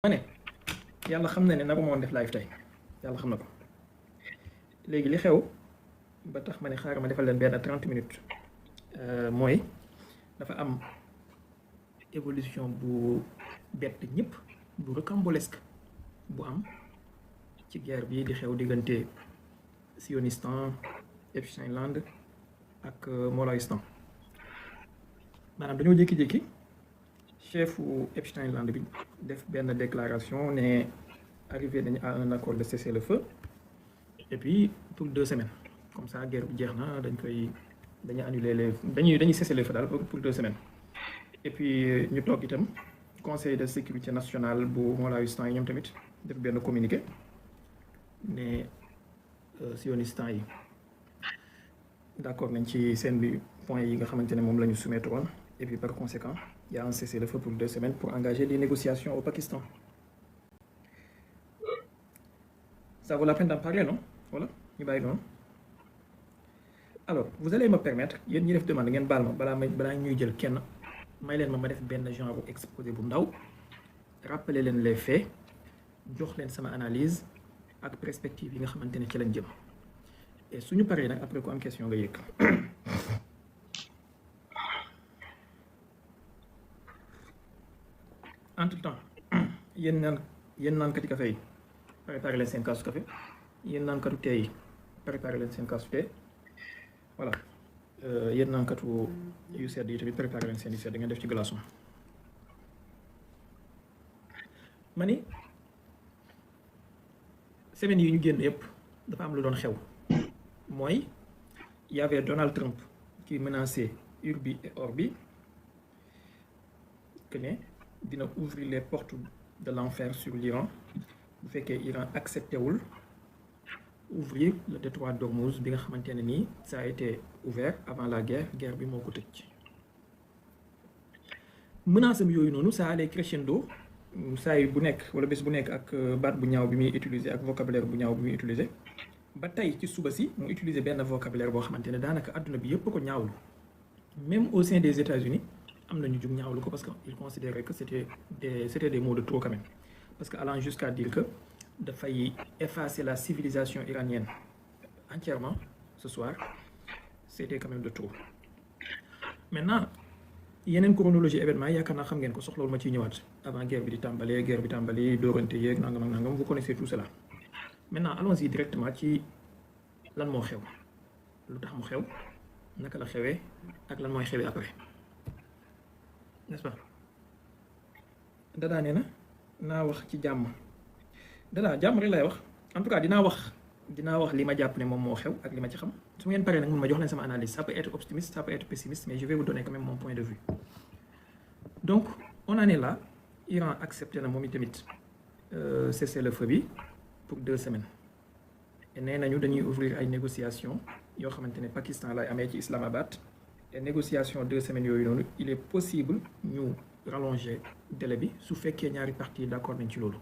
ma ne yàlla xam na ne naka moo def live tey yàlla xam na ko léegi li xew ba tax ma ne xaaral ma defal leen benn 30 minutes mooy dafa am évolution bu bett ñëpp bu rocambolesque bu am ci guerre bi di xew diggante Sionistan Epstein-Land ak Molaristan maanaam dañoo jékki-jékki chefu Epstein-Land bi def benn déclaration ne arrivé nañu à un accord de cessez-le-feu et puis pour 2 semaines comme ça guerre bi jeex na dañuy annuler dañuy cesser le feu daal pour 2 semaines et puis ñu toog itam conseil de sécurité nationale bu Molaristan yi ñoom tamit def benn communiqué ne sionistan yi d'accord nañ ci seen bi point yi nga xamante ne moom la ñu soumettre woon et puis par conséquent il y a un cessez-le-feu pour 2 semaines pour engager des négociations au Pakistan. Ça vaut la peine d'en parler, non? Voilà, ñu bàyyi noonu. Alors vous allez me permettre yéen ñi def demande ngeen baal ma balaa ñuy jël kenn may leen ma def benn genre exposé bu ndaw rappeler leen les faits jox leen sama analyse ak perspective yi nga xamante ne ci lañ jëm et suñu paree nag après ku am question nga yëg. Entre temps yéen naankati café yi préparé leen seen kaasu café yéen naankatu thé yi préparé leen seen kaasu thé voilà yéen naankatu yu sedd yi tamit préparé leen seen yu sedd ngeen def ci glaçon. ma ni semaines yi ñu génn yëpp dafa am lu doon xew mooy y avait Donald Trump qui menaçait urbi et orbi que ne dina ouvrir les portes de l'enfer sur l'Iran bu fekkee Iran accepté wul ouvrir le détroit d'Ormuz bi nga xamante ne nii ça a été ouvert avant la guerre bi moo ko tëj. menace am yooyu noonu ça allait crescendo saa yi bu nekk wala bés bu nekk ak baat bu ñaaw bi muy utiliser ak vocabulaire bu ñaaw bi muy utiliser ba tey ci suba si mu utiliser benn vocabulaire boo xamante ne daanaka adduna bi yëpp ko ñaawlu même au sein des États-Unis am na ñu jug ñaawlu ko parce que ils considéraient que c'était des mots de trop quand même parce que allant jusqu'à dire que dafay effacer la civilisation iranienne entièrement ce soir c'était quand même de trop. Maintenant yeneen chronologie événement yaakaar naa xam ngeen ko soxlawul ma ciy ñëwaat avant guerre bi tàmbali dóorante yeeg nangam ak nangam vous connaissez tout cela. Maintenant allons-y directement ci lan moo xew lu tax mu xew naka la xewee ak lan mooy xewee après n'est-ce pas. Dadaa nee na naa wax ci jàmm Dadaa jàmm rek lay wax en tout cas dinaa wax li ma jàpp ne moom moo xew ak li ma ci xam su ngeen paree nag mun ma jox leen sama analyse ça peut être optimiste ça peut être pessimiste mais je vais vous donner quand même mon point de vue. Donc on en est là Iran accepté na moom itamit cessez-le-feu bi pour 2 semaines et nee nañu dañuy ouvrir ay négociations yoo xamante ne Pakistan lay amee ci Islamabad et négociation 2 semaines yooyu noonu il est possible ñu rallonger délai bi su fekkee ñaari parties d'accord nañ ci loolu.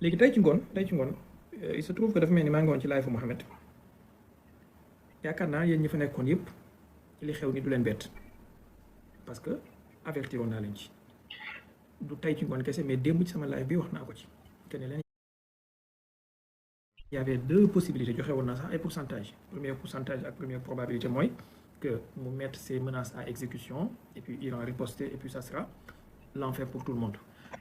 léegi tey ci ngoon il se trouve que dafa mel ni maa ngi woon ci live Mohamed yaakaar naa yéen ñi fa nekkoon yëpp li xew ni du leen bett parce que avertir woon naa leen ci du tey ci ngoon kese mais démb ci sama live bi wax naa ko ci que ne leen il y avait 2 possibilités joxe woon naa sax ay pourcentage ak première probabilité mooy que mu mettre ces menaces à exécution et puis Iran riposter et puis ça sera l'enfer pour tout le monde.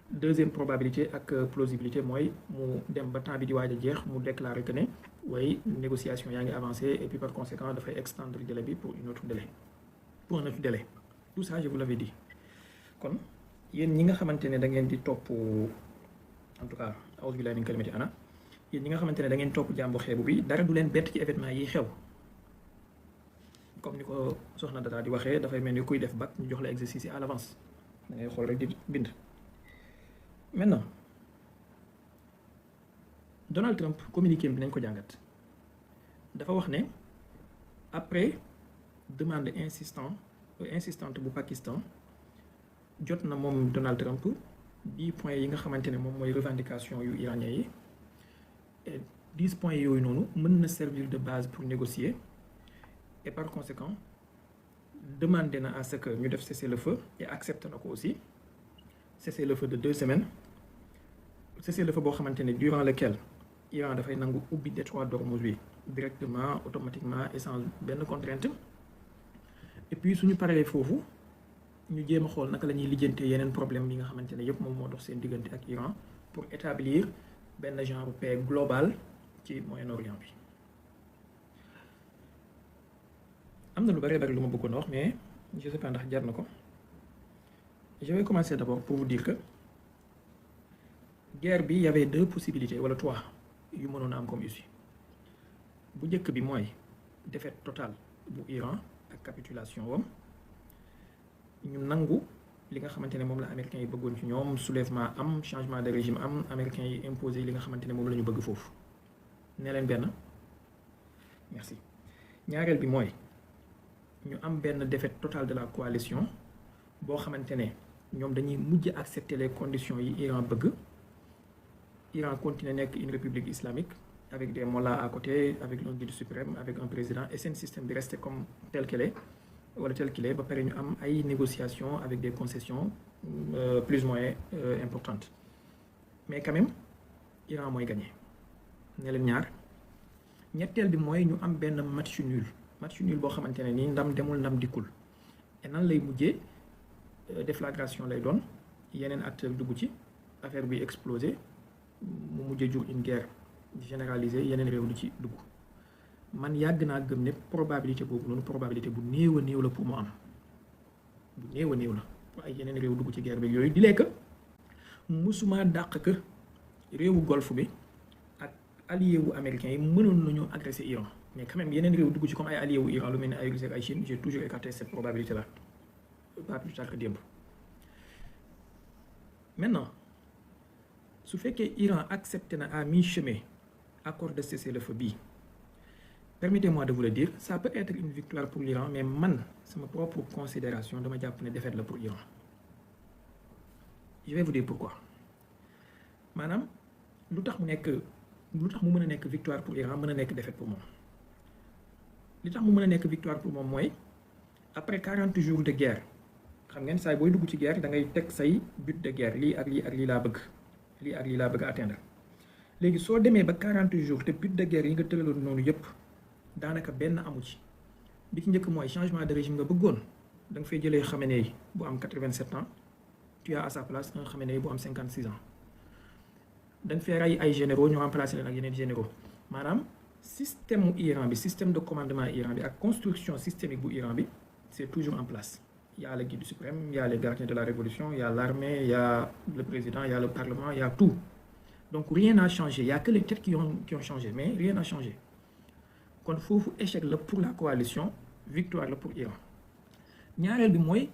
Deuxième probabilité ak plausibilité mooy mu dem ba temps bi di waaj a jeex mu déclarer que ne way négociation yaa ngi avancé et puis par conséquent dafay extendre délai bi pour un autre délai tout ça je vous l'avais dit. kon yéen ñi nga xamante ne da ngeen di topp en tout cas a'uuzu billaahi min kalimati ana yéen ñi nga xamante ne da ngeen topp jàmbu xeebu bi dara du leen bett ci événement yi xew comme ni ko soxna Dada di waxee dafay mel ni kuy def bac ñu jox la exercice yi à l'avance da ngay xool rek di bind. Maintenant Donald Trump communiqué bi nañ ko jàngat dafa wax ne après demande insistante bu Pakistan jot na moom Donald Trump 10 points yi nga xamante ne moom mooy revendication yu iranien yi et 10 points yooyu noonu mën na servir de base pour négocier et par conséquent demandé na à ce que ñu def cessez-le-feu et accepté na ko aussi cessez-le-feu de 2 semaines cessez-le-feu boo xamante ne durant lequel Iran dafay nangu ubbi détroit d'Ormuz bi directement automatiquement et sans benn contrainte et puis suñu paree foofu ñu jéem a xool naka la ñuy lijjantee yeneen problème yi nga xamante ne yëpp moom moo dox seen diggante ak Iran pour établir benn genre paix globale ci Moyen-Orient bi. am na lu bari lu ma bëggoon a wax mais je sais pas ndax jar na ko. Je vais commencer d'abord pour vous dire que guerre bi y avait 2 possibilités wala 3 yu mënoon a am comme issue bu njëkk bi mooy défaite totale bu Iran ak capitulation wam ñu nangu li nga xamante ne moom la américains yi bëggoon ci ñoom soulèvement am changement de régime am américains yi imposé li nga xamante ne moom la ñu bëgg foofu ne leen benn merci ñaareel bi mooy ñu am benn défaite totale de la coalition boo xamante ne ñoom dañuy mujj accepter les conditions yi Iran bëgg Iran continue nekk une république islamique avec des mollahs à côté avec un guide suprême avec un président et seen système bi resté comme tel qu'il est wala tel qu'il est ba pare ñu am ay négociations avec des concessions plus ou moins importantes mais quand même Iran mooy gagné ne leen ñaar ñetteel bi mooy ñu am benn match nul boo xamante ne nii ndam demul ndam dikkul et nan lay mujjee déflagration lay doon yeneen acteurs dugg ci affaire bi explosé mu mujjee jur une guerre généralisée yeneen réew di ci dugg man yàgg naa gëm ne probabilité boobu noonu probabilité bu néew a néew la pour mu am bu néew a néew la pour ay yeneen réew dugg ci guerre bi yooyu di lekk musuma dàq que réewu golfe bi ak allié wu américains yi mënoon nañu agressé Iran mais quand même yeneen réew dugg ci comme ay allié wu Iran lu mel ne ay Russie ak ay Chine j'ai toujours écarté cette probabilité là pas plus tard que démb maintenant su fekkee Iran accepté na à mi-chemin accord de cessez-le-feu bii permettez-moi de vous le dire ça peut être une victoire pour l'Iran mais man sama propre considération dama jàpp ne défaite la pour Iran je vais vous dire pourquoi maanaam lu tax mu mën a nekk victoire pour Iran mën a nekk défaite pour moom li tax mu mën a nekk victoire pour moom mooy après 40 jours de guerre xam ngeen saay booy dugg ci guerre da ngay teg say but de guerre lii ak lii ak lii laa bëgg lii ak lii laa bëgg a atteindre léegi soo demee ba 40 jours te but de guerre yi nga tëraloon noonu yëpp daanaka benn amu ci bi ci njëkk mooy changement de régime nga bëggoon da nga fay jëlee Khamenei bu am 87 ans tu as à sa place un Khamenei bu am 56 ans da nga fay rey ay généraux ñu remplacé leen ak yeneen généraux maanaam système mu Iran bi système de commandement Iran bi ak construction systémique bu Iran bi c'est toujours en place. Il y a le guide suprême, il y a les gardiens de la révolution, il y a l'armée, il y a le président, il y a le parlement, il y a tout. Donc rien n'a changé. Il n'y a que les têtes qui ont changé, mais rien n'a changé. Kon foofu échec la pour la coalition, victoire la pour Iran. ñaareel bi mooy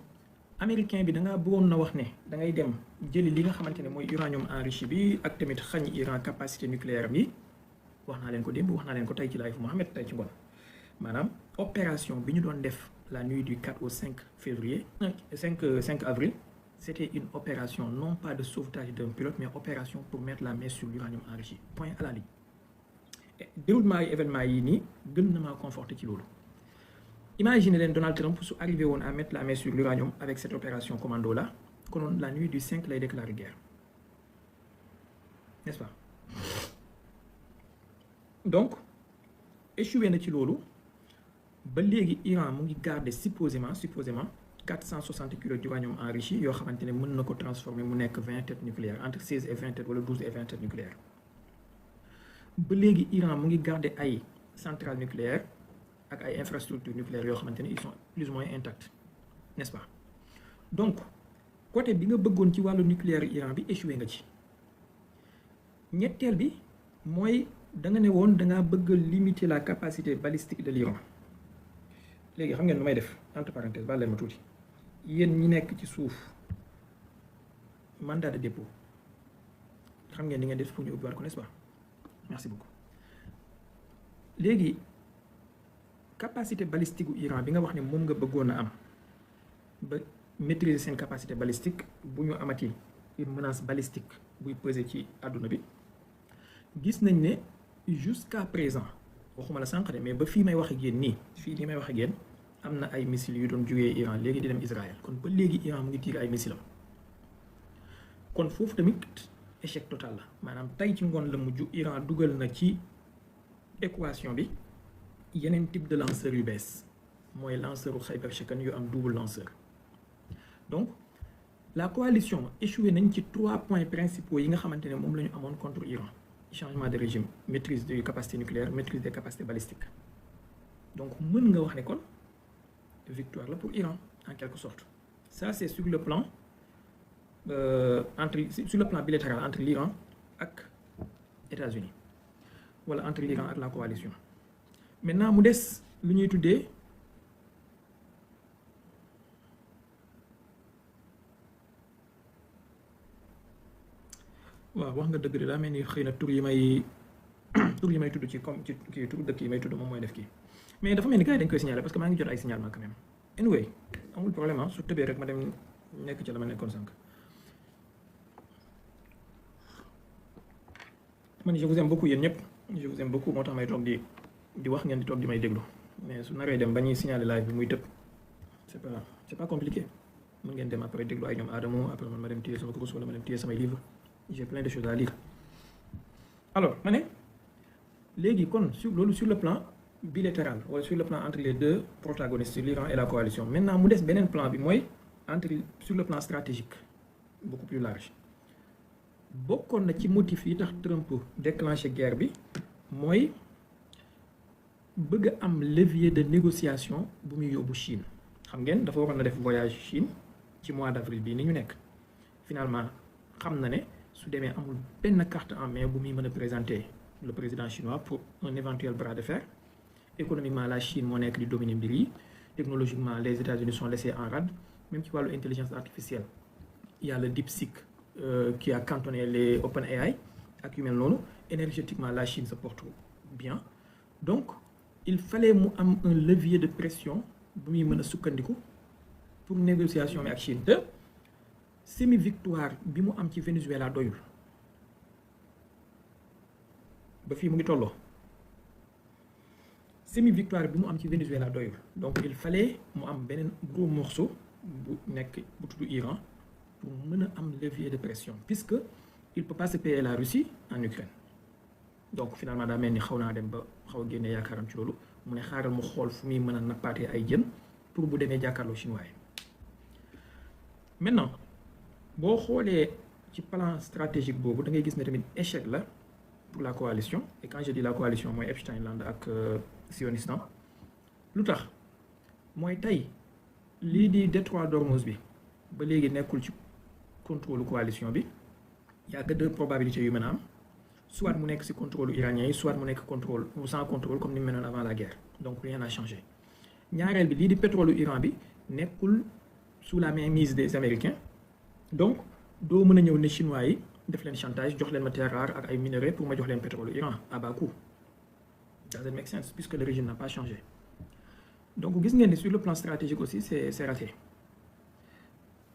américain bi da ngaa bëggoon na wax ne da ngay dem jëli li nga xamante ne mooy uranium enrichi bi ak tamit xañ Iran capacité nucléaire bi wax naa leen ko démb wax naa leen ko tey ci live Mohamed tey ci bon maanaam opération bi ñu doon def. La nuit du 4 au 5 février, 5 avril, c'était une opération non pas de sauvetage d'un pilote, mais opération pour mettre la main sur l'uranium enrichi. Point à la ligne. Et déroulement yi événement yi nii gën na maa conforté ci loolu. Imaginez leen Donald Trump su arrivé woon à mettre la main sur l'uranium avec cette opération commando là, konoon la nuit du 5 lay déclarer guerre. N'est-ce pas? Donc échoué na ci loolu. Ba léegi Iran mu ngi garder supposément 460 kilos d'uranium enrichi yoo xamante ne mën na ko transformer mu nekk 20 têtes nucléaires entre 16 et 20 têtes wala 12 et 20 têtes nucléaires ba léegi Iran mu ngi garder ay centrales nucléaires ak ay infrastructures nucléaires yoo xamante ne ils sont plus ou moins intacts n'est-ce pas donc côté bi nga bëggoon ci wàllu nucléaire Iran bi échoué nga ci ñetteel bi mooy da nga ne woon da ngaa bëgg limiter la capacité balistique de l'Iran léegi xam ngeen lu may def entre parenthèses baal leen ma tuuti yéen ñi nekk ci suuf mandat de dépôt xam ngeen ni ngeen def pour ñu ubbiwaat ko n'est-ce pas merci beaucoup léegi capacité balistique gu Iran bi nga wax ne moom nga bëggoon a am ba maîtriser seen capacité balistique bu ñu amati une menace balistique buy peser ci àdduna bi gis nañ ne jusqu'à présent waxuma la sànq de mais ba fii may wax ak yéen nii fii li may wax ak yéen am na ay missiles yu doon jógee Iran léegi di dem Israël kon ba léegi Iran mu ngi tiir ay missiles am kon foofu tamit échec total la maanaam tey ci ngoon la mujj Iran dugal na ci équation bi yeneen type de lanceur yu bees mooy lanceur u Hypershokan yu am double lanceur. Donc la coalition échoué nañ ci 3 points principaux yi nga xamante ne moom la ñu amoon contre Iran: changement de régime, maîtrise des capacités nucléaires, maîtrise des capacités balistiques. Donc mën nga wax ne kon victoire la pour Iran en quelque sorte. Ça c'est sur le plan sur le plan bilatéral entre l'Iran ak États-Unis wala entre l'Iran ak la coalition. Maintenant mu des lu ñuy tuddee waaw wax nga dëgg de daa mel ni xëy na tur yi may tudd ci comme ci kii tur dëkk yi may tudd moom mooy def kii mais dafa mel ni gars yi dañ koy signaler parce que maa ngi jot ay signalement quand même. Anyway amul problème su tëbee rek ma dem nekk ci la ma nekkoon sànq. man je vous aime beaucoup yéen ñëpp je vous aime beaucoup moo tax may toog di wax ngeen di toog di may déglu mais su naree dem ba ñuy signaler live bi muy tëb c'est pas compliqué mën ngeen dem après déglu ay ñoom Adamo après man ma dem téye sama course wala ma dem téye samay livre j'ai plein de choses à lire. Alors ma ne léegi kon sur le plan bilatéral wala sur le plan entre les deux protagonistes, l'Iran et la coalition. Maintenant mu des beneen plan bi mooy sur le plan stratégique beaucoup plus large. Bokkoon na ci motif yi tax Trump déclenché guerre bi mooy bëgg a am levier de négociation bu muy yóbbu Chine. Xam ngeen dafa waroon na def voyage Chine ci mois d'avril bii ni ñu nekk. Finalement xam na ne su demee amul benn carte en main bu muy mën a présenter le président chinois pour un éventuel bras de fer. Économiquement la Chine moo nekk di dominer mbir yi, technologiquement les États-Unis sont laissés en rade, même ci wàllu intelligence artificielle il y a le DeepSeek qui a cantonné les OpenAI ak yu mel noonu. Énergétiquement la Chine se porte bien, donc il fallait mu am un levier de pression bu muy mën a sukkandiku pour négociation bi ak Chine. Te semi victoire bi mu am ci Venezuela doyul ba fii mu ngi tolloo. Semi victoire bi mu am ci Venezuela doyul, donc il fallait mu am beneen gros morceau bu nekk bu tudd Iran pour mën a am levier de pression, puisque il peut pas se payer la Russie en Ukraine. Donc finalement daa mel ni xaw naa dem ba xaw a génne yaakaaram ci loolu mu ne xaaral mu xool fu muy mën a nappaatee ay jën pour bu demee jàkkaarloo chinois yi. Maintenant boo xoolee ci plan stratégique boobu da ngay gis ne tamit échec la pour la coalition, et quand je dis la coalition mooy Epstein Land ak Sionistan. Lu tax mooy tey lii di détroit d'Ormuz bi ba léegi nekkul ci contrôle coalition bi. Il y a que deux probabilités yu mën a am, soit mu nekk ci contrôle iranien yi, soit mu nekk contrôle ou sans contrôle comme ni mu meloon avant la guerre. Donc rien n'a changé. Ñaareel bi lii di pétrole Iran bi nekkul sous la mainmise des Américains, donc doo mën a ñëw ne chinois yi def leen chantage jox leen matière rare ak ay minerais pour ma jox leen pétrole Iran à bas coût. Doesn't make sense puisque le régime n'a pas changé. Donc gis ngeen ni sur le plan stratégique aussi c'est raté.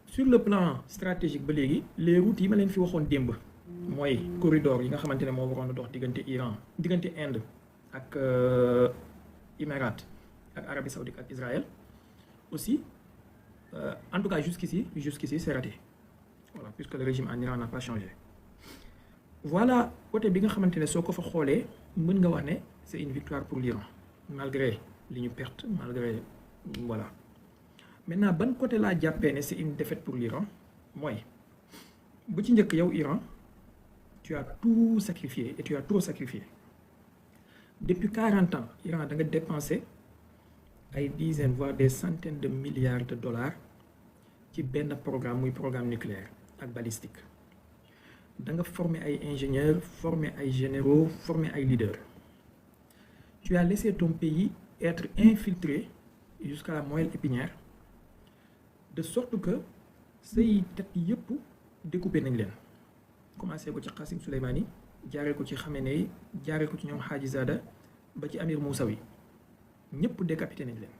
Sur le plan stratégique ba léegi les routes yi ma leen fi waxoon démb mooy corridor yi nga xamante ne moo waroon a dox diggante Iran diggante Inde ak Émirats ak Arabie Saoudite ak Israël aussi en tout cas jusqu'ici c'est raté. Voilà, puisque le régime en Iran n'a pas changé. Voilà côté bi nga xamante ne soo ko fa xoolee mën nga wax ne c'est une victoire pour l'Iran malgré li ñu perte, malgré voilà. Maintenant ban côté laa jàppee ne c'est une défaite pour l'Iran mooy bu ci njëkk yow Iran tu as tout sacrifié et tu as trop sacrifié. Depuis 40 ans Iran da nga dépensé ay dizaines voire des centaines de milliards de dollars ci benn programme muy programme nucléaire ak balistique. Da nga former ay ingénieurs, former ay généraux, former ay leaders. Tu as laissé ton pays être infiltré jusqu'à la moelle épinière, de sorte que say tête yëpp découpé nañ leen. Commencé ko ci Qassim Soleimani, jaaree ko ci Khamenei, jaaree ko ci ñoom Hajizada ba ci Amir Mousawi ñëpp décapité nañ leen.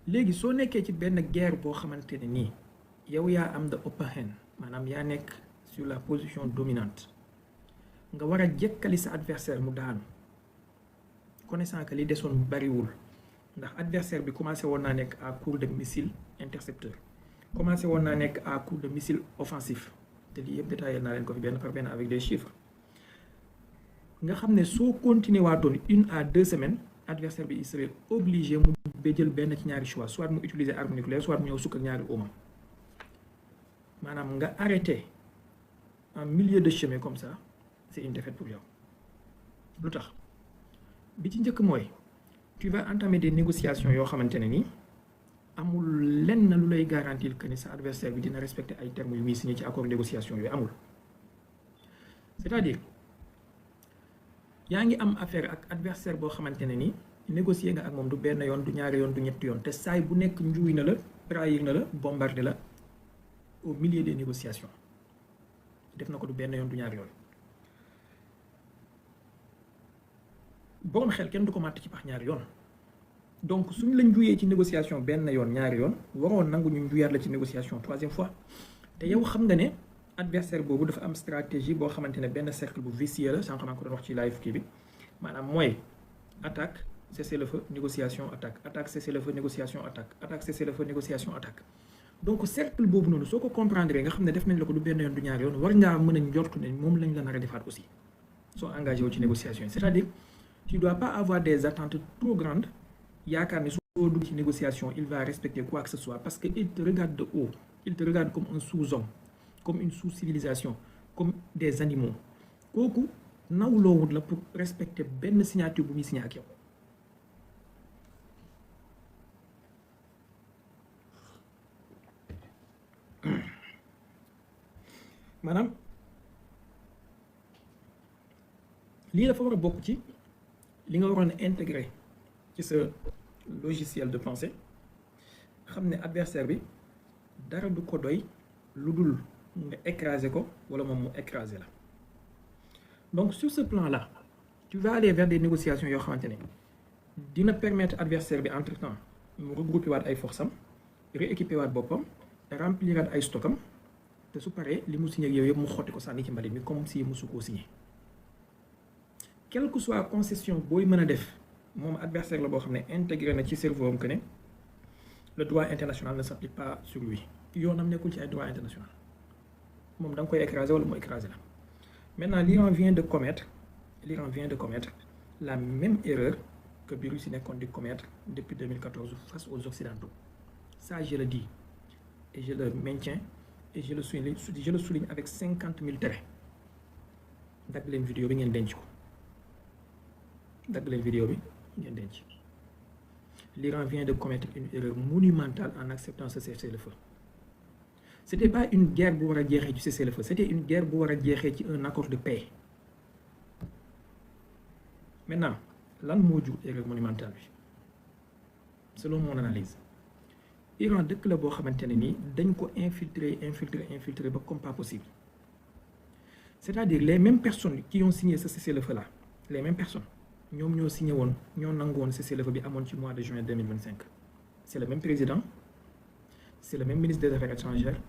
Léegi soo nekkee ci benn guerre boo xamante ne nii yow yaa am the upper hand, maanaam yaa nekk sur la position dominante, nga war a jekkali sa adversaire mu daanu, connaissant que li desoon bariwul ndax adversaire bi commencé woon naa nekk à court de missiles intercepteurs, commencé woon naa nekk à court de missiles offensifs, te lii yëpp détaillé naa leen ko fi benn par benn avec des chiffres nga xam ne soo continuer waatoon 1 à 2 semaines adversaire bi il serait obligé mu ba jël benn ci ñaari choix soit mu utiliser arme nucléaire soit mu ñëw sukk ak ñaari oomam maanaam nga arrêté en milieu de chemin comme ça c'est une défaite pour yow lu tax bi ci njëkk mooy tu vas entamer des négociations yoo xamante ne nii amul lenn lu lay garantir que ni sa adversaire bi dina respecter ay termes yu muy signé ci accord négociation yooyu amul c'est-à-dire yaa ngi am affaire ak adversaire boo xamante ne ni négocier nga ak moom du benn yoon du ñaari yoon du ñetti yoon te saay bu nekk njuuy na la trahir na la bombardé la au milieu des négociations def na ko du benn yoon du ñaari yoon borom xel kenn du ko màtt ci pax ñaari yoon donc suñ la njuyee ci négociation benn yoon ñaari yoon waroon nangu ñu njuyaat la ci négociation troisième fois te yow xam nga ne adversaire boobu dafa am stratégie boo xamante ne benn cercle bu vicieux la sànq maa ko doon wax ci live kii bi maanaam mooy attaque cessez-le-feu négociation attaque attaque cessez-le-feu négociation attaque attaque cessez-le-feu négociation attaque donc cercle boobu noonu soo ko comprendre nga xam ne def nañ la ko du benn yoon du ñaari yoon war ngaa mën a njortu ne moom lañ la nar a defaat aussi soo engagé wu ci négociation yi c'est-à-dire tu dois pas avoir des attentes trop grandes yaakaar ne soo dugg ci négociation il va respecter quoi que ce soit parce que il te regarde de haut il te regarde comme un sous-homme comme une sous-civilisation comme des animaux kooku nawloowut la pour respecter benn signature bu muy signé ak yow maanaam lii dafa war a bokk ci li nga waroon a intégrer ci sa logiciel de pensée xam ne adversaire bi dara du ko doy lu dul nga écraser ko wala moom mu écraser la donc sur ce plan là tu vas aller vers des négociations yoo xamante ne dina permettre adversaire bi entre temps mu regrouper waat ay forces am rééquiper waat boppam remplir waat ay stockam te su paree li mu signé ak yow yëpp mu xotti ko sànni ci mbalit mi comme si musu koo signé quelle que soit concession booy mën a def moom adversaire la boo xam ne intégré na ci cerveau am que ne le droit international ne s'applique pas sur lui yoonam nekkul ci ay droit international moom da nga koy écraser wala mu écraser la maintenant l'Iran vient de commettre la même erreur que bi Russie nekkoon di commettre depuis 2014 face aux Occidentaux ça je le dis et je le maintiens et je le souligne avec 50 000 traits dagg leen vidéo bi ngeen denc ko dagg leen vidéo bi ngeen denc l'Iran vient de commettre une erreur monumentale en acceptant ce cessez-le-feu c'était pas une guerre bu war a jeexee ci cessez-le-feu c'était une guerre bu war a jeexee ci un accord de paix maintenant lan moo jur erreur monumentale bi selon mon analyse Iran dëkk la boo xamante ne nii dañ ko infiltrer ba comme pas possible c'est-à-dire les mêmes personnes qui ont signé ce cessez-le-feu là les mêmes personnes ñoom ñoo signé woon ñoo nangu woon cessez-le-feu bi amoon ci mois de juin 2025 c'est le même président c'est le même ministre des Affaires étrangères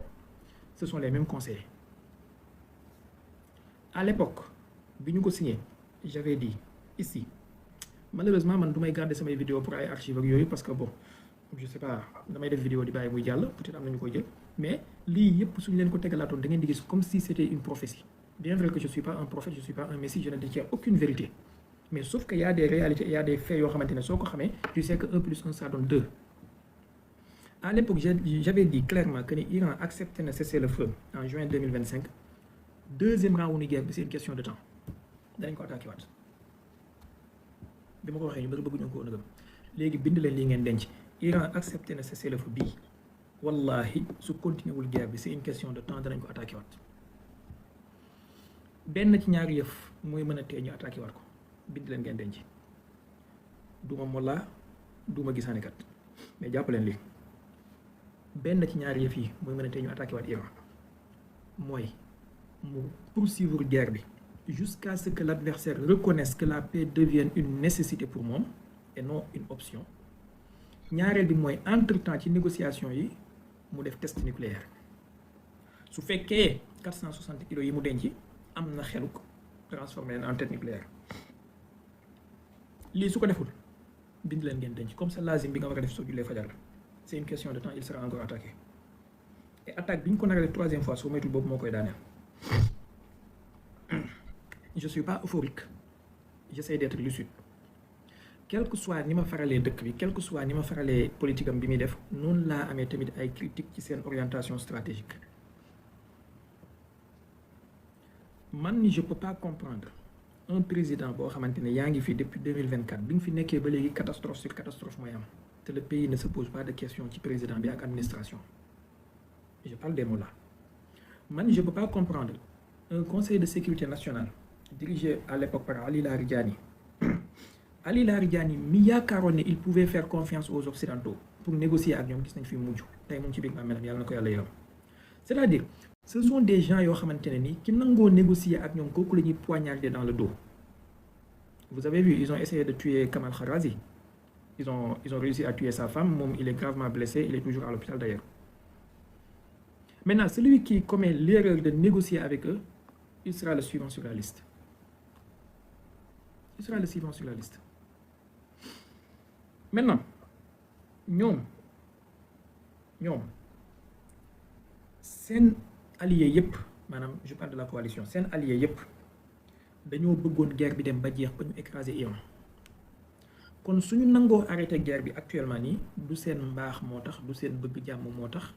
ce sont les mêmes conseillers à l'époque bi ñu ko signé j'avais dit ici malheureusement man du may garder samay vidéo pour ay archives ak yooyu parce que bon je sais pas damay def vidéo di bàyyi muy jàll peut-être am na ñu koy jël mais lii yëpp suñu leen ko tegalaatoon da ngeen di gis comme si c'était une prophétie bien vrai que je suis pas un prophète je suis pas un messie je ne détiens aucune vérité mais sauf que y a des réalités il y a des faits yoo xamante ne soo ko xamee tu sais que 1 plus 1 ça donne 2 à l'époque j'avais dit clairement que ni Iran accepté na cessez-le-feu en juin 2025 deuxième round wu guerre bi c'est une question de temps dañ ko attaqué waat bi ma ko waxee ñu bëri bëgguñu ko nëgëm léegi bind leen lii ngeen denc Iran accepté na cessez-le-feu bii wallahi su continué wul guerre bi c'est une question de temps danañ ko attaqué waat benn ci ñaari yëf mooy mën a tee ñu attaqué waat ko bind leen ngeen denc duma molla duma gisaanekat mais jàpp leen lii benn ci ñaari yëf yi mooy mën a tee ñu attaqué waat Iran mooy mu poursuivre guerre bi jusqu'à ce que l'adversaire reconnaisse que la paix devienne une nécessité pour moom et non une option ñaareel bi mooy entre-temps ci négociation yi mu def test nucléaire su fekkee 460 kilos yi mu denc am na xeluk transformé leen en tête nucléaire lii su ko deful bind leen ngeen denc comme ça lazim bi nga war a def soo jullee fajar la c'est une question de temps il sera encore attaqué et attaque bi ñu ko nar a def troisième fois soo moytul boobu moo koy daaneel je suis pas euphorique, j'essaie d'être lucide. Quel que soit ni ma faralee dëkk bi, quel que soit ni ma faralee politique am bi muy def, noonu laa amee tamit ay critiques ci seen orientation stratégique. Man je peux pas comprendre un président boo xamante ne yaa ngi fi depuis 2024 bi nga fi nekkee ba léegi catastrophe sur catastrophe mooy am te le pays ne se pose pas de questions ci président bi ak administration. Je parle des mots là. Man je peux pas comprendre un conseil de sécurité nationale dirigé à l'époque par Ali Lahari Diani. Ali Lahari Diani mi yaakaaroon ne il pouvait faire confiance aux occidentaux pour négocier ak ñoom gis nañ fi mujj tey mu ngi ci biir bàmmeelam yàlla na ko yàlla yërëm. C'est-à-dire ce sont des gens yoo xamante ne ni ki nangoo négocier ak ñoom kooku la ñuy poignarder dans le dos. Vous avez vu, ils ont essayé de tuer Kamal Kharazi. Ils ont réussi à tuer sa femme. Moom, il est gravement blessé. Il est toujours à l'hôpital d'ailleurs. Maintenant, celui qui commet l'erreur de négocier avec eux, il sera le suivant sur la liste. Il sera le suivant sur la liste. Maintenant, ñoom seen allié yëpp maanaam je parle de la coalition seen allié yëpp dañoo bëggoon guerre bi dem ba jeex ba ñu écraser Iran kon suñu nangoo arrêté guerre bi actuellement nii du seen mbaax moo tax du seen bëgg jàmm moo tax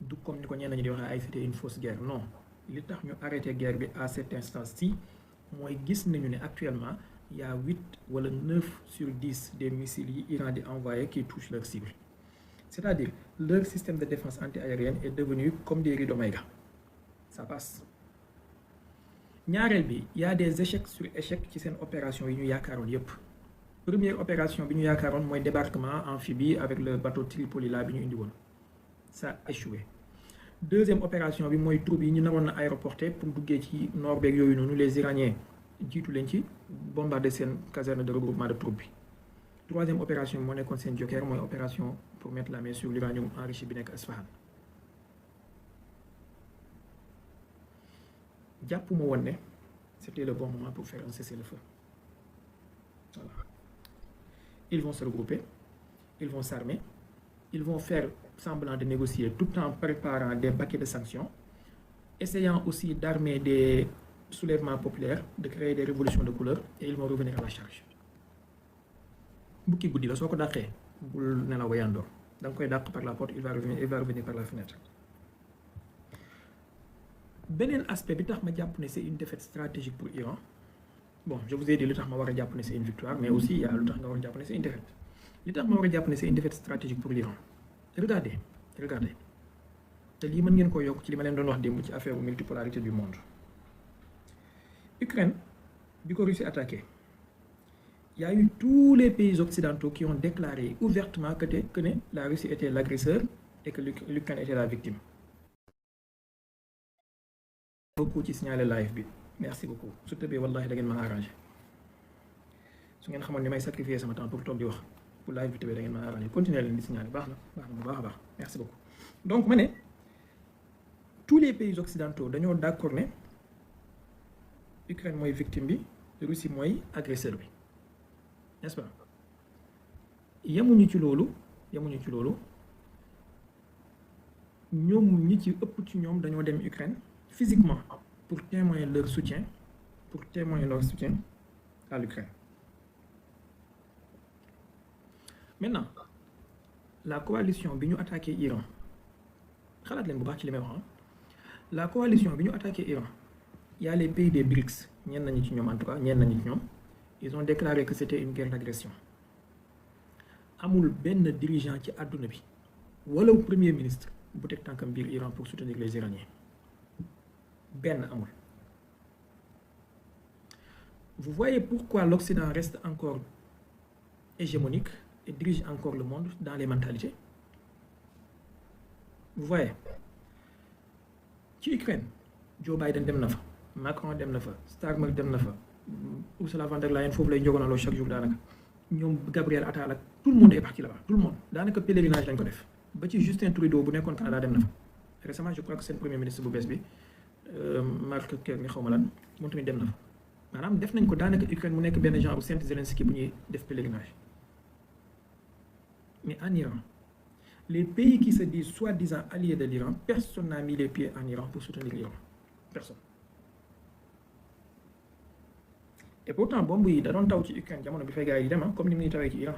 du comme ni ko ñenn ñi di waxee ay c'était une fausse guerre non li tax ñu arrêté guerre bi à cette instance-ci mooy gis nañu ne actuellement il y a 8 wala 9 sur 10 des missiles yi Iran di envoyé qui touchent leur cible. C'est-à-dire leur système de défense antiaérienne est devenu comme des rideaux Maïga. Ça passe. ñaareel bi y a des échecs sur échecs ci seen opération yi ñu yaakaaroon yépp. Première opération bi ñu yaakaaroon mooy débarquement amphibie avec le bateau Tripoli là bi ñu indi woon. Ça a échoué. Deuxième opération bi mooy troupes yi ñu naroon na aéroporté pour duggee ci nord beeg yooyu noonu les Iraniens jiitu leen ci bombarder seen caserne de regroupement de troupes bi. Troisième opération moo nekkoon seen joker mooy opération pour mettre la main sur l'uranium enrichi bi nekk Isfahan. jàppuma woon ne c'était le bon moment pour faire un cessez-le-feu. Voilà. Ils vont se regrouper, ils vont s'armer, ils vont faire semblant de négocier tout en préparant des paquets de sanctions, essayant aussi d'armer des soulèvements populaires, de créer des révolutions de couleur, et ils vont revenir à la charge. Bukki guddi la soo ko dàqee bul nelaw yandoor da nga koy dàq par la porte il va revenir par la fenêtre. Beneen aspect bi tax ma jàpp ne c'est une défaite stratégique pour Iran. Bon, je vous ai dit lu tax ma war a jàpp ne c'est une victoire, mais aussi il y a lu tax nga war a jàpp ne c'est une défaite. Li tax ma war a jàpp ne c'est une défaite stratégique pour l'Iran. Regardez te lii mën ngeen ko yokk ci li ma leen doon wax démb ci affaire multipolarité du monde. Ukraine bi ko Russie attaqué, il y a eu tous les pays occidentaux qui ont déclaré ouvertement que la Russie était l'agresseur et que l'Ukraine était la victime. Beaucoup ci signalé live bi merci beaucoup su tëbee wallahi da ngeen ma arrangé su ngeen xamoon ni may sacrifier sama temps pour toog di wax pour live bi tëbee da ngeen ma arrangé continuer leen di signalé baax na bu baax a baax merci beaucoup. Donc ma ne tous les pays occidentaux dañoo d'accord ne Ukraine mooy victime bi Russie mooy agresseur bi n'est-ce pas. yemuñu ci loolu ñoom ñi ci ëpp ci ñoom dañoo dem Ukraine physiquement pour témoigner leur soutien à l'Ukraine. Maintenant la coalition bi ñu attaqué Iran xalaat leen bu baax ci li may wax la coalition bi ñu attaqué Iran il y a les pays des BRICS ñenn nañu ci ñoom en tout cas ils ont déclaré que c'était une guerre d'agression. Amul benn dirigeant ci àdduna bi wala premier ministre bu teg tànkam biir Iran pour soutenir les Iraniens benn amul. Vous voyez pourquoi l'Occident reste encore hégémonique et dirige encore le monde dans les mentalités. Vous voyez ci Ukraine Joe Biden dem na fa Macron dem na fa Starmer dem na fa Ursula von der Leyen foofu lay njogonaloo chaque jour daanaka ñoom Gabriel Attal ak tout le monde est parti là-bas tout le monde daanaka pèlerinage lañ ko def ba ci Justin Trudeau bu nekkoon Canada dem na fa récemment je crois que seen premier ministre bu bees bi Mark Carney xaw ma lan moom tamit dem na fa maanaam def nañ ko daanaka Ukraine mu nekk benn genre Saint Zelensky bu ñuy def pèlerinage. Mais en Iran les pays qui se disent soi-disant alliés de l'Iran, personne n'a mis les pieds en Iran pour soutenir l'Iran. Personne. Et pourtant bombe yi da doon taw ci Ukraine jamono bi fay gars yi dem comme ni muy tawee ci Iran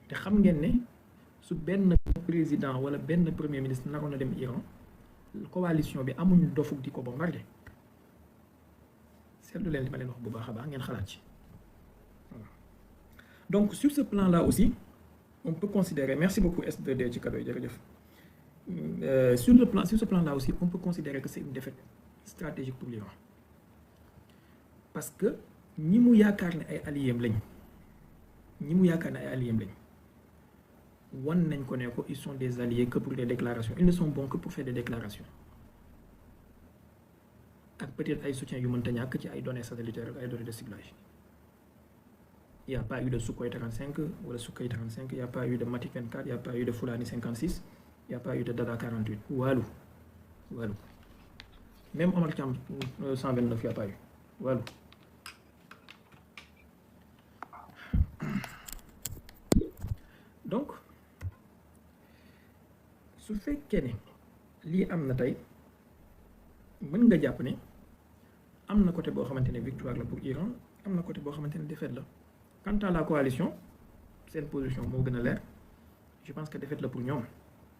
te xam ngeen ne su benn président wala benn premier ministre naroon na dem Iran coalition bi amuñu dofuk di ko bombardé seetlu leen li ma leen wax bu baax a baax ngeen xalaat ci. Donc sur ce plan-là aussi on peut considérer, merci beaucoup S2D ci cadeau yi jërëjëf, sur ce plan-là aussi on peut considérer que c'est une défaite stratégique pour l'Iran parce que ñi mu yaakaar ne ay alliés lañ wan nañ ko ne ko ils sont des alliés que pour des déclarations, ils ne sont bons que pour faire des déclarations ak peut-être ay soutien yu mënta ñàkk ci ay données satellitaires ak ay données de ciblage. Il n'y a pas eu de Sukhoi 35 ou de Sukhoi 35, il n'y a pas eu de Matic 24, il n'y a pas eu de Fulani 56, il n'y a pas eu de Dada 48. Walou. Même Omar Thiam 129, il n'y a pas eu. Walou. Donc, su fekkee ne lii am na tey mën nga jàpp ne am na côté boo xamante ne victoire la pour Iran, am na côté boo xamante ne défaite la. Quant à la coalition, c'est une position moo gën a leer, je pense que défaite la pour ñoom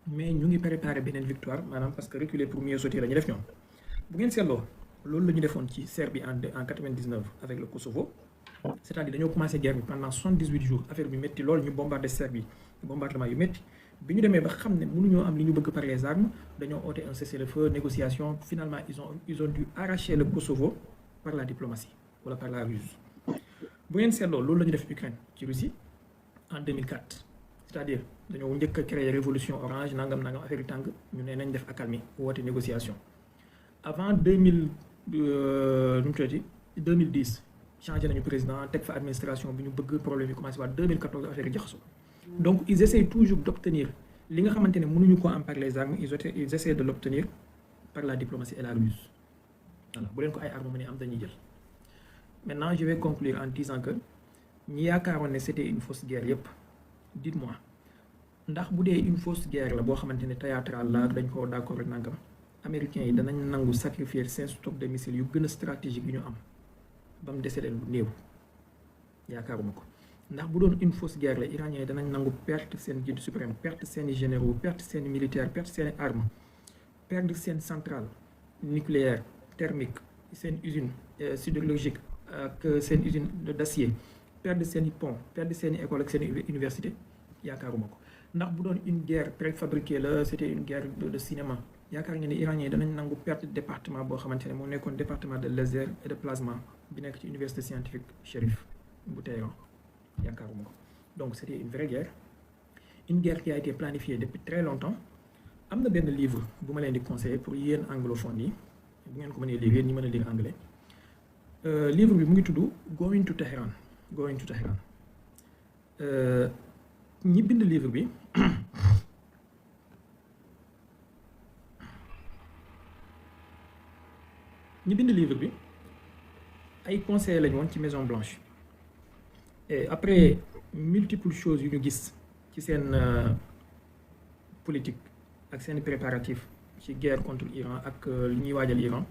mais ñu ngi préparer beneen victoire maanaam parce que reculer pour mieux sauter la ñu def ñoom. Bu ngeen seetloo loolu la ñu defoon ci Serbie en 99 avec le Kosovo, c'est-à-dire dañoo commencé guerre bi pendant 78 jours affaire bi métti loolu ñu bombardé Serbie bombardement yu métti bi ñu demee ba xam ne mënuñoo am li ñu bëgg par les armes dañoo oote un cessez-le-feu, négociation, finalement ils ont dû arracher le Kosovo par la diplomatie wala par la ruse. Bu ngeen seetloo loolu la ñu def Ukraine ci Russie en 2004, c'est-à-dire dañoo njëkk a créer révolution orange nangam affaire yu tàng ñu ne nañ def accalmie woote négociation. Avant 2010 changé nañu président teg fa administration bi ñu bëgg problème yi commencé waat 2014 affaire yi jaxasoo. Donc ils essaient toujours d'obtenir li nga xamante ne mënuñu ko am par les armes, ils essaient de l'obtenir par la diplomatie et la ruse. Voilà bu leen ko ay armes mën a am dañuy jël. Maintenant je vais conclure en disant que ñi yaakaaroon ne c'était une fausse guerre yépp dites-moi ndax bu dee une fausse guerre la boo xamante ne théâtral la dañ ko d'accord ak nangam américains yi danañ nangu sacrifier seen stock de missiles yu gën a stratégique yu ñu am ba mu dese leen lu néew yaakaaruma ko. Ndax bu doon une fausse guerre la iraniens yi danañ nangu perte seen guide suprême, perte seeni généraux, perte seeni militaires, perte seeni armes, perdre seen centrale nucléaire thermique, seen usine sidérurgique ak seen usine d'acier, perdre seeni pont, perdre seeni école ak seeni université yaakaaruma ko. Ndax bu doon une guerre préfabriquée la c'était une guerre de cinéma yaakaar nga ne iraniens yi danañ nangu perte département boo xamante ne moo nekkoon département de laser et de plasma bi nekk ci université scientifique Chérif bu Téhéran yaakaaruma ko. Donc c'était une vraie guerre, une guerre qui a été planifiée depuis très longtemps. Am na benn livre bu ma leen di conseiller pour yéen anglophones yi bu ngeen ko mënee lire yéen ñi mën a lire anglais. Livre bi mu ngi tudd Going to Tehran. Ñi bind livre bi ay conseillers lañu woon ci Maison Blanche et après multiples choses yu ñu gis ci seen politique ak seen préparatifs ci guerre contre l'Iran ak li ñuy waajal Iran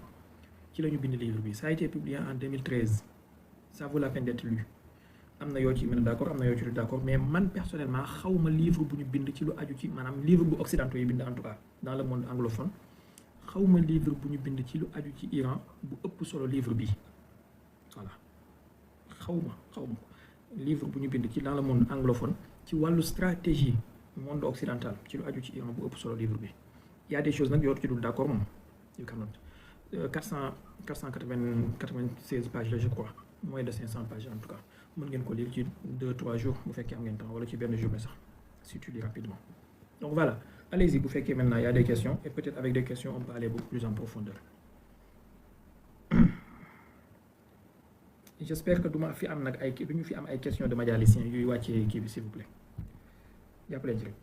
ci la ñu bind livre bi. Ça a été publié en 2013, ça vaut la peine d'être lu. Am na yoo ci mën a d'accord, am na yoo ci d'accord, mais man personnellement xawma livre bu ñu bind ci lu aju ci maanaam livre bu occidentaux yi bind en tout cas dans le monde anglophone xawma livre bu ñu bind ci lu aju ci Iran bu ëpp solo livre bi. Voilà xawma ko livre bu ñu bind ci dans le monde anglophone ci wàllu stratégie monde occidental ci lu aju ci Iran bu ëpp solo livre bi. Il y a des choses nag yoo ci dul d'accord moom yu kanam 496 pages la je crois, moins de 500 pages en tout cas. Mën ngeen ko lire ci 2-3 jours bu fekkee am ngeen temps wala ci benn journée sax si tu lis rapidement. Donc voilà, allez-y bu fekkee maintenant il y a des questions et peut-être avec des questions on peut aller beaucoup plus en profondeur. J'espère que duma fi am nag ay duñu fi am ay questions de majaliciens yuy wàccee kii bi s'il vous plaît jàppaleen ci rek.